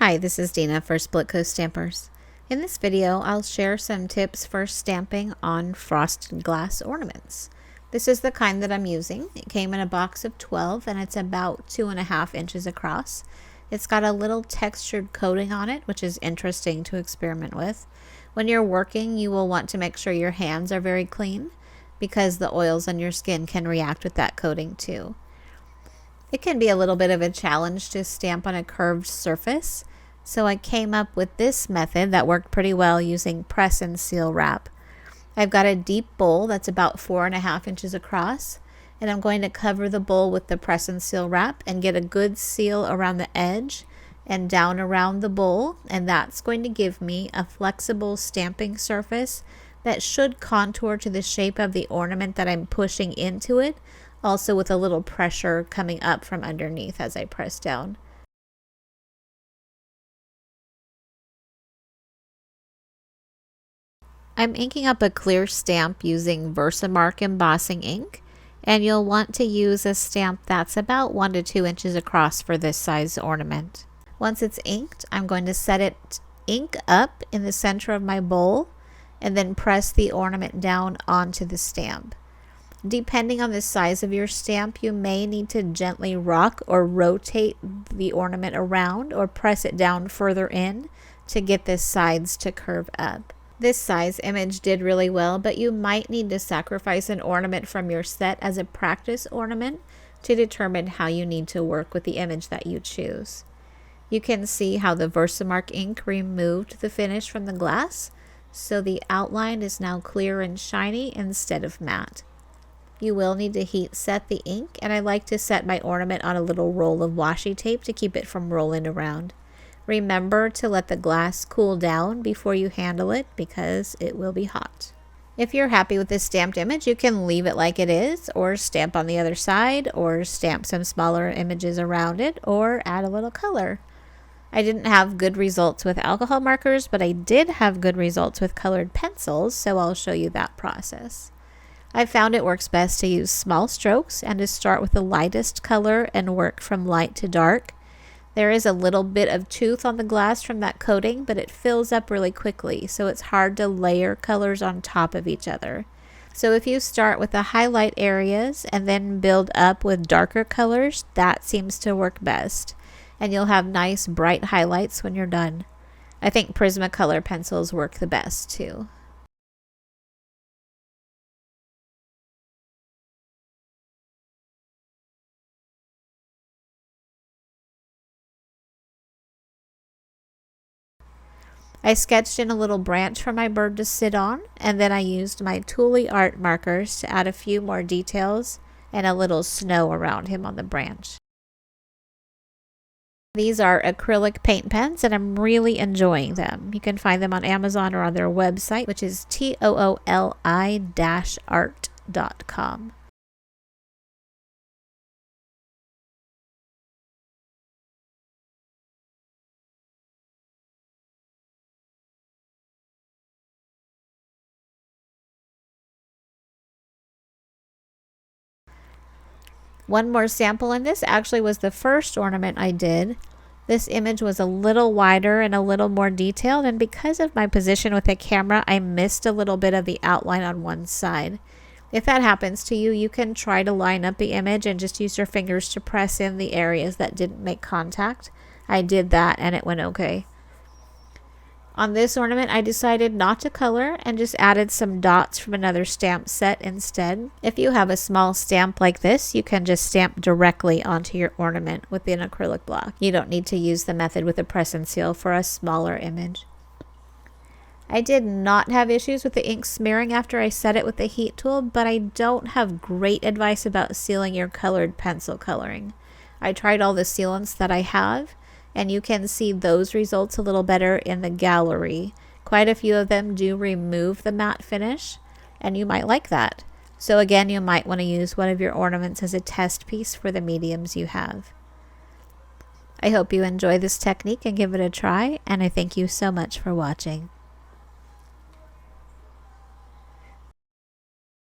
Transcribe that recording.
Hi, this is Dina for Splitcoaststampers. In this video, I'll share some tips for stamping on frosted glass ornaments. This is the kind that I'm using. It came in a box of 12 and it's about 2.5 inches across. It's got a little textured coating on it, which is interesting to experiment with. When you're working, you will want to make sure your hands are very clean because the oils on your skin can react with that coating too. It can be a little bit of a challenge to stamp on a curved surface, so I came up with this method that worked pretty well using press and seal wrap. I've got a deep bowl that's about 4.5 inches across, and I'm going to cover the bowl with the press and seal wrap and get a good seal around the edge and down around the bowl, and that's going to give me a flexible stamping surface that should contour to the shape of the ornament that I'm pushing into it, also with a little pressure coming up from underneath as I press down. I'm inking up a clear stamp using Versamark embossing ink, and you'll want to use a stamp that's about 1 to 2 inches across for this size ornament. Once it's inked, I'm going to set it ink up in the center of my bowl and then press the ornament down onto the stamp. Depending on the size of your stamp, you may need to gently rock or rotate the ornament around or press it down further in to get the sides to curve up. This size image did really well, but you might need to sacrifice an ornament from your set as a practice ornament to determine how you need to work with the image that you choose. You can see how the Versamark ink removed the finish from the glass, so the outline is now clear and shiny instead of matte. You will need to heat set the ink, and I like to set my ornament on a little roll of washi tape to keep it from rolling around. Remember to let the glass cool down before you handle it because it will be hot. If you're happy with this stamped image, you can leave it like it is, or stamp on the other side, or stamp some smaller images around it, or add a little color. I didn't have good results with alcohol markers, but I did have good results with colored pencils, so I'll show you that process. I found it works best to use small strokes and to start with the lightest color and work from light to dark. There is a little bit of tooth on the glass from that coating, but it fills up really quickly, so it's hard to layer colors on top of each other. So if you start with the highlight areas and then build up with darker colors, that seems to work best. And you'll have nice bright highlights when you're done. I think Prismacolor pencils work the best too. I sketched in a little branch for my bird to sit on, and then I used my Thule art markers to add a few more details and a little snow around him on the branch. These are acrylic paint pens, and I'm really enjoying them. You can find them on Amazon or on their website, which is tooli-art.com. One more sample in this actually was the first ornament I did. This image was a little wider and a little more detailed, and because of my position with the camera, I missed a little bit of the outline on one side. If that happens to you, you can try to line up the image and just use your fingers to press in the areas that didn't make contact. I did that and it went okay. On this ornament, I decided not to color and just added some dots from another stamp set instead. If you have a small stamp like this, you can just stamp directly onto your ornament with an acrylic block. You don't need to use the method with a press and seal for a smaller image. I did not have issues with the ink smearing after I set it with the heat tool, but I don't have great advice about sealing your colored pencil coloring. I tried all the sealants that I have, and you can see those results a little better in the gallery. Quite a few of them do remove the matte finish, and you might like that. So again, you might want to use one of your ornaments as a test piece for the mediums you have. I hope you enjoy this technique and give it a try, and I thank you so much for watching.